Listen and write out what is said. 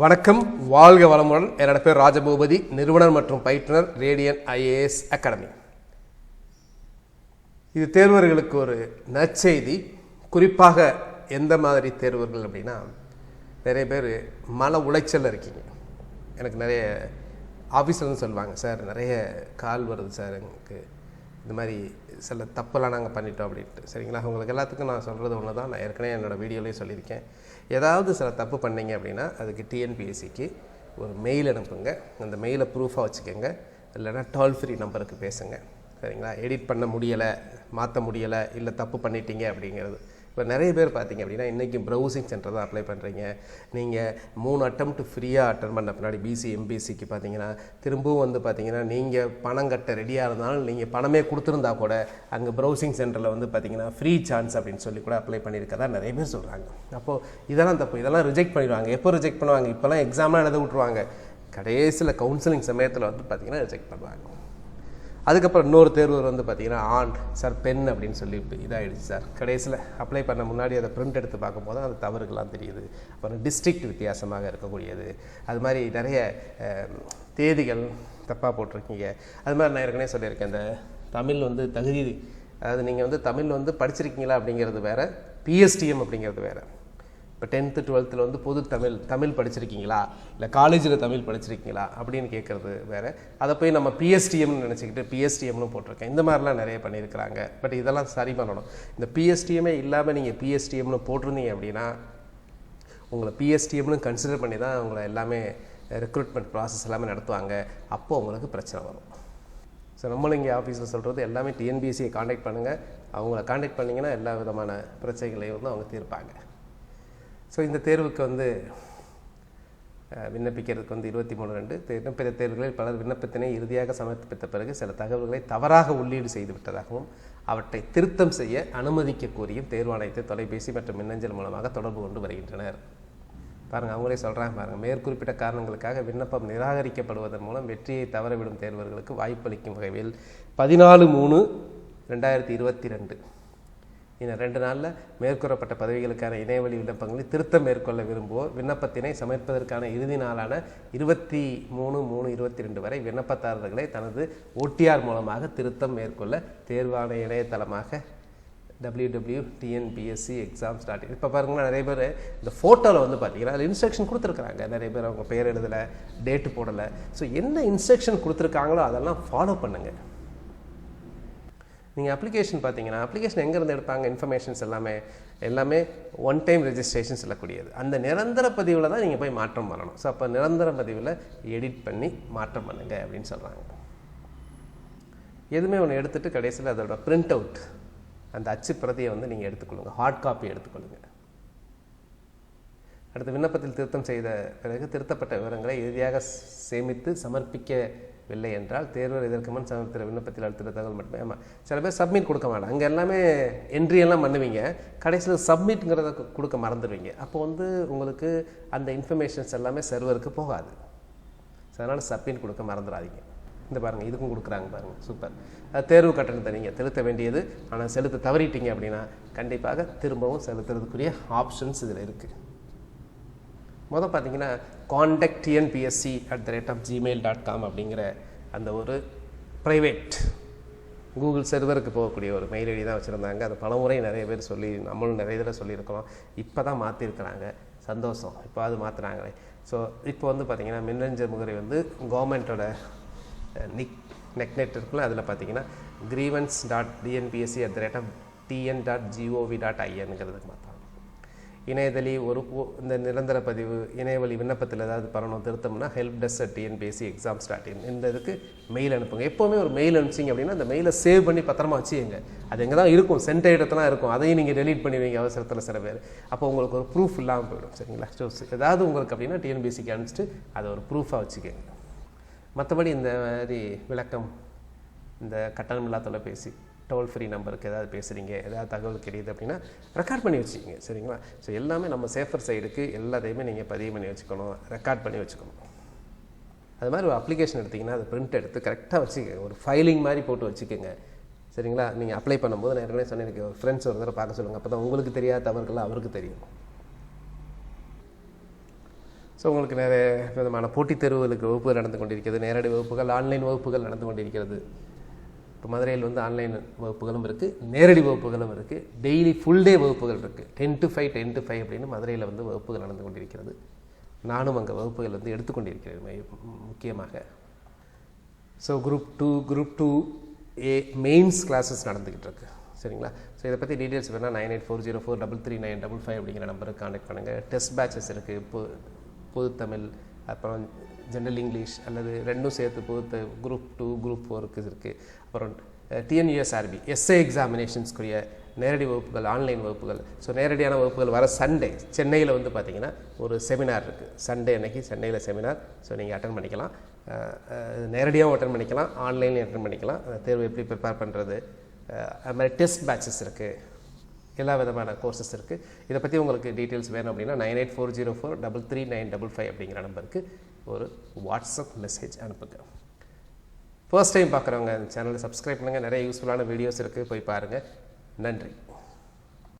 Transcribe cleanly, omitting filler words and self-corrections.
வணக்கம், வாழ்க வளமுடன். என்னோட பேர் ராஜபூபதி, நிறுவனர் மற்றும் பயிற்றுனர், ரேடியன் IAS அகாடமி. இது தேர்வர்களுக்கு ஒரு நற்செய்தி. குறிப்பாக எந்த மாதிரி தேர்வர்கள் அப்படின்னா, நிறைய பேர் மன உளைச்சலில் இருக்கீங்க. எனக்கு நிறைய ஆஃபீஸர்னு சொல்லுவாங்க, சார் நிறைய கால் வருது சார், எனக்கு இந்த மாதிரி சில தப்பெல்லாம் நாங்கள் பண்ணிட்டோம் அப்படின்ட்டு. சரிங்களா, உங்களுக்கு எல்லாத்துக்கும் நான் சொல்கிறது ஒன்று தான். நான் ஏற்கனவே என்னோடய வீடியோலேயே சொல்லியிருக்கேன். ஏதாவது சில தப்பு பண்ணிங்க அப்படின்னா அதுக்கு TNPSCக்கு ஒரு மெயில் அனுப்புங்க. அந்த மெயிலை ப்ரூஃபாக வச்சுக்கோங்க. இல்லைனா டோல் ஃப்ரீ நம்பருக்கு பேசுங்க. சரிங்களா, எடிட் பண்ண முடியலை, மாற்ற முடியலை, இல்லை தப்பு பண்ணிட்டீங்க அப்படிங்கிறது. இப்போ நிறைய பேர் பார்த்தீங்க அப்படின்னா இன்றைக்கி ப்ரௌசிங் சென்டர் தான் அப்ளை பண்ணுறீங்க. நீங்கள் 3 அட்டெம்ப்ட் ஃப்ரீயாக அட்டன் பண்ண பின்னாடி BC MPSCக்கு பார்த்தீங்கன்னா திரும்பவும் பார்த்தீங்கன்னா நீங்கள் பணம் கட்ட ரெடியாக இருந்தாலும் நீங்கள் பணமே கொடுத்துருந்தா கூட அங்கே ப்ரௌசிங் சென்டரில் பார்த்தீங்கன்னா ஃப்ரீ சான்ஸ் அப்படின்னு சொல்லி கூட அப்ளை பண்ணியிருக்கதா நிறைய பேர் சொல்கிறாங்க. அப்போது இதெல்லாம் தப்பு, இதெல்லாம் ரிஜெக்ட் பண்ணிடுவாங்க. எப்போ ரிஜெக்ட் பண்ணுவாங்க? இப்போலாம் எக்ஸாம்லாம் எழுத விட்ருவாங்க. கடைசியில் கவுன்சிலிங் சமயத்தில் பார்த்தீங்கன்னா ரிஜெக்ட் பண்ணுவாங்க. அதுக்கப்புறம் இன்னொரு தேர்வு பார்த்தீங்கன்னா சார் பென் அப்படின்னு சொல்லி இதாகிடுச்சு சார். கடைசியில் அப்ளை பண்ண முன்னாடி அதை பிரிண்ட் எடுத்து பார்க்கும்போது அது தவறுகள்லாம் தெரியுது. அப்புறம் டிஸ்ட்ரிக்ட் வித்தியாசமாக இருக்கக்கூடியது, அது மாதிரி நிறைய தேதிகள் தப்பாக போட்டிருக்கீங்க. அது மாதிரி நான் ஏற்கனவே சொல்லியிருக்கேன், இந்த தமிழ் தகுதி, அதாவது நீங்கள் தமிழ் படிச்சிருக்கீங்களா அப்படிங்கிறது வேறு, PSTM அப்படிங்கிறது வேறு. இப்போ 10th 12th பொது தமிழ் படிச்சிருக்கீங்களா, இல்லை காலேஜில் தமிழ் படிச்சிருக்கீங்களா அப்படின்னு கேட்குறது வேறு. அதை போய் நம்ம PSTMனு நினச்சிக்கிட்டு PSTMனு போட்டிருக்கேன். இந்த மாதிரிலாம் நிறைய பண்ணியிருக்கிறாங்க. பட் இதெல்லாம் சரி பண்ணணும். இந்த PSTMே இல்லாமல் நீங்கள் PSTMனு போட்டிருந்தீங்க அப்படின்னா உங்களை PSTMனு கன்சிடர் பண்ணி தான் உங்களை எல்லாமே ரெக்ரூட்மெண்ட் ப்ராசஸ் எல்லாமே நடத்துவாங்க. அப்போது உங்களுக்கு பிரச்சனை வரும். ஸோ நம்மளும் இங்கே ஆஃபீஸில் சொல்கிறது எல்லாமே TNPSCயை காண்டாக்ட் பண்ணுங்கள். அவங்கள காண்டாக்ட் பண்ணிங்கன்னா எல்லா விதமான பிரச்சனைகளையும் அவங்க தீர்ப்பாங்க. ஸோ இந்த தேர்வுக்கு விண்ணப்பிக்கிறதுக்கு 23/2 பிற தேர்வுகளில் பலர் விண்ணப்பத்தினை இறுதியாக சமர்ப்பித்த பிறகு சில தகவல்களை தவறாக உள்ளீடு செய்து விட்டதாகவும் அவற்றை திருத்தம் செய்ய அனுமதிக்க கோரியும் தேர்வாணையத்தை தொலைபேசி மற்றும் மின்னஞ்சல் மூலமாக தொடர்பு கொண்டு வருகின்றனர். பாருங்கள், அவங்களே சொல்கிறாங்க பாருங்கள். மேற்குறிப்பிட்ட காரணங்களுக்காக விண்ணப்பம் நிராகரிக்கப்படுவதன் மூலம் வெற்றியை தவறவிடும் தேர்வர்களுக்கு வாய்ப்பளிக்கும் வகையில் 14/3/2022 இந்த 2 நாளில் மேற்கூறப்பட்ட பதவிகளுக்கான இணையவழி விண்ணப்பங்களில் திருத்தம் மேற்கொள்ள விரும்புவோர் விண்ணப்பத்தினை சமர்ப்பதற்கான இறுதி நாளான 23/3/22 வரை விண்ணப்பதாரர்களை தனது OTR மூலமாக திருத்தம் மேற்கொள்ள தேர்வாணைய இணையதளமாக www.tnpscexams.in. இப்போ பாருங்கன்னா நிறைய பேர் இந்த ஃபோட்டோவில் பார்த்தீங்கன்னா அதில் இன்ஸ்ட்ரக்ஷன் கொடுத்துருக்குறாங்க. நிறைய பேர் அவங்க பேர் எழுதலை, டேட்டு போடலை. ஸோ என்ன இன்ஸ்ட்ரக்ஷன் கொடுத்துருக்காங்களோ அதெல்லாம் ஃபாலோ பண்ணுங்கள். நீங்கள் அப்ளிகேஷன் பார்த்தீங்கன்னா அப்ளிகேஷன் எங்கேருந்து எடுப்பாங்க? இன்ஃபர்மேஷன்ஸ் எல்லாமே ஒன் டைம் ரெஜிஸ்ட்ரேஷன் சொல்லக்கூடியது. அந்த நிரந்தர பதிவில் தான் நீங்கள் போய் மாற்றம் பண்ணணும். ஸோ அப்போ நிரந்தர பதிவில் எடிட் பண்ணி மாற்றம் பண்ணுங்க அப்படின்னு சொல்கிறாங்க. எதுவுமே ஒன்று எடுத்துகிட்டு கடைசியில் அதோட பிரிண்ட் அவுட், அந்த அச்சு பிரதியை நீங்கள் எடுத்துக்கொள்ளுங்கள், ஹார்ட் காப்பி எடுத்துக்கொள்ளுங்கள். அடுத்து விண்ணப்பத்தில் திருத்தம் செய்த பிறகு திருத்தப்பட்ட விவரங்களை இறுதியாக சேமித்து சமர்ப்பிக்கவில்லை என்றால் தேர்வர் இதற்கு முன் சமர்ப்பித்த விண்ணப்பத்தில் அழுத்த தகவல் மட்டுமே. ஆமாம், சில பேர் சப்மிட் கொடுக்க மாட்டாங்க. அங்கே எல்லாமே என்ட்ரியெல்லாம் பண்ணுவீங்க, கடைசியில் சப்மிட்ங்கிறத கொடுக்க மறந்துடுவீங்க. அப்போ உங்களுக்கு அந்த இன்ஃபர்மேஷன்ஸ் எல்லாமே சர்வருக்கு போகாது. ஸோ அதனால் சப்மிட் கொடுக்க மறந்துடாதீங்க. இந்த பாருங்கள், இதுக்கும் கொடுக்குறாங்க பாருங்கள், சூப்பர். அது தேர்வு கட்டணத்தை நீங்கள் செலுத்த வேண்டியது. ஆனால் செலுத்த தவறிட்டீங்க அப்படின்னா கண்டிப்பாக திரும்பவும் செலுத்துறதுக்குரிய ஆப்ஷன்ஸ் இதில் இருக்குது. முதல் பார்த்தீங்கன்னா contact@tnpsc@gmail.com அப்படிங்கிற அந்த ஒரு ப்ரைவேட் கூகுள் சர்வருக்கு போகக்கூடிய ஒரு மெயில் ஐடி தான் வச்சுருந்தாங்க. அது பல முறை நிறைய பேர் சொல்லி நம்மளும் நிறைய தடவை சொல்லியிருக்கிறோம். இப்போ தான் மாற்றிருக்கிறாங்க, சந்தோஷம். இப்போ அது மாற்றுறாங்களே. ஸோ இப்போ பார்த்தீங்கன்னா மின்னஞ்சல் முகரை கவர்மெண்ட்டோட நெட் இருக்குல்ல, அதில் பார்த்தீங்கன்னா grievance.tnpsc@tn.gov.inங்கிறதுக்கு மாற்றாங்க. இணையதளி இந்த நிரந்தர பதிவு இணையவழி விண்ணப்பத்தில் ஏதாவது பண்ணணும் திருத்தம்னா helpdesk@tnpscexams.in இந்த இதுக்கு மெயில் அனுப்புங்க. எப்போவுமே ஒரு மெயில் அனுப்பிச்சிங்க அப்படின்னா அந்த மெயிலை சேவ் பண்ணி பத்திரமா வச்சுங்க. அது எங்கே தான் இருக்கும், சென்ட் இடத்துலாம் இருக்கும். அதையும் நீங்கள் டெலீட் பண்ணிடுவீங்க அவசரத்தில் சில பேர். அப்போ உங்களுக்கு ஒரு ப்ரூஃப் இல்லாமல் போயிடும். சரிங்களா, ஏதாவது உங்களுக்கு அப்படின்னா TNPSCக்கு அனுப்பிச்சிட்டு அதை ஒரு ப்ரூஃபாக வச்சுக்கோங்க. மற்றபடி இந்த மாதிரி விளக்கம், இந்த கட்டணமில்லா தொலைபேசி டோல் ஃப்ரீ நம்பருக்கு ஏதாவது பேசுகிறீங்க, ஏதாவது தகவல் கிடையாது அப்படின்னா ரெக்கார்ட் பண்ணி வச்சுக்கிங்க. சரிங்களா, ஸோ எல்லாமே நம்ம சேஃபர் சைடுக்கு எல்லாத்தையுமே நீங்கள் பதிவு பண்ணி வச்சுக்கணும், ரெக்கார்ட் பண்ணி வச்சுக்கணும். அது மாதிரி ஒரு அப்ளிகேஷன் எடுத்திங்கன்னா அதை பிரிண்ட் எடுத்து கரெக்டாக வச்சுக்கோங்க, ஒரு ஃபைலிங் மாதிரி போட்டு வச்சுக்கோங்க. சரிங்களா, நீங்கள் அப்ளை பண்ணும்போது நான் ஏற்கனவே சொன்னிருக்கேன், ஒரு ஃப்ரெண்ட்ஸ் ஒரு தடவை பார்க்க சொல்லுங்கள். அப்போ தான் உங்களுக்கு தெரியாத தவறுகள்லாம் அவருக்கு தெரியும். ஸோ உங்களுக்கு நிறைய விதமான போட்டித் தேர்வுகளுக்கு வகுப்புகள் நடந்து கொண்டிருக்கிறது, நேரடி வகுப்புகள், ஆன்லைன் வகுப்புகள் நடந்து கொண்டிருக்கிறது. இப்போ மதுரையில் வந்து ஆன்லைன் வகுப்புகளும் இருக்குது, நேரடி வகுப்புகளும் இருக்குது, டெய்லி ஃபுல் டே வகுப்புகள் இருக்குது. 10 to 5 10 to 5 அப்படின்னு மதுரையில் வந்து வகுப்புகள் நடந்து கொண்டிருக்கிறது. நானும் அங்கே வகுப்புகள் வந்து எடுத்துக்கொண்டிருக்கிறேன் முக்கியமாக. ஸோ Group-2-2A மெயின்ஸ் கிளாஸஸ் நடந்துக்கிட்டு இருக்கு, சரிங்களா? ஸோ இதை பற்றி டீட்டெயில்ஸ் வேணால் 9840433955 அப்படிங்கிற நம்பருக்கு கான்டாக்ட் பண்ணுங்கள். டெஸ்ட் பேட்சஸ் இருக்குது, பொது தமிழ், அப்புறம் ஜென்ரல் இங்கிலீஷ், அல்லது ரெண்டும் சேர்த்து Group-2 Group-4க்கு இருக்குது. அப்புறம் TNUSRB எஸ்ஏ எக்ஸாமினேஷன்ஸ்க்குரிய நேரடி வகுப்புகள், ஆன்லைன் வகுப்புகள். ஸோ நேரடியான வகுப்புகள் வர சண்டே சென்னையில் வந்து பார்த்திங்கன்னா ஒரு செமினார் இருக்குது. சண்டே அன்னைக்கு சென்னையில் செமினார். ஸோ நீங்கள் அட்டன் பண்ணிக்கலாம், நேரடியாகவும் அட்டன் பண்ணிக்கலாம், ஆன்லைன்லையும் அட்டன் பண்ணிக்கலாம். தேர்வு எப்படி ப்ரிப்பேர் பண்ணுறது, அது மாதிரி டெஸ்ட் பேட்சஸ் இருக்குது, எல்லா விதமான கோர்சஸ் இருக்குது. இதை பற்றி உங்களுக்கு டீட்டெயில்ஸ் வேணும் அப்படின்னா 9840433955 அப்படிங்கிற நம்பருக்கு ஒரு வாட்ஸ்அப் மெசேஜ் அனுப்புங்க. ஃபர்ஸ்ட் டைம் பார்க்குறவங்க சேனலை சப்ஸ்கிரைப் பண்ணுங்கள், நிறைய யூஸ்ஃபுல்லான வீடியோஸ் இருக்குது, போய் பாருங்கள். நன்றி.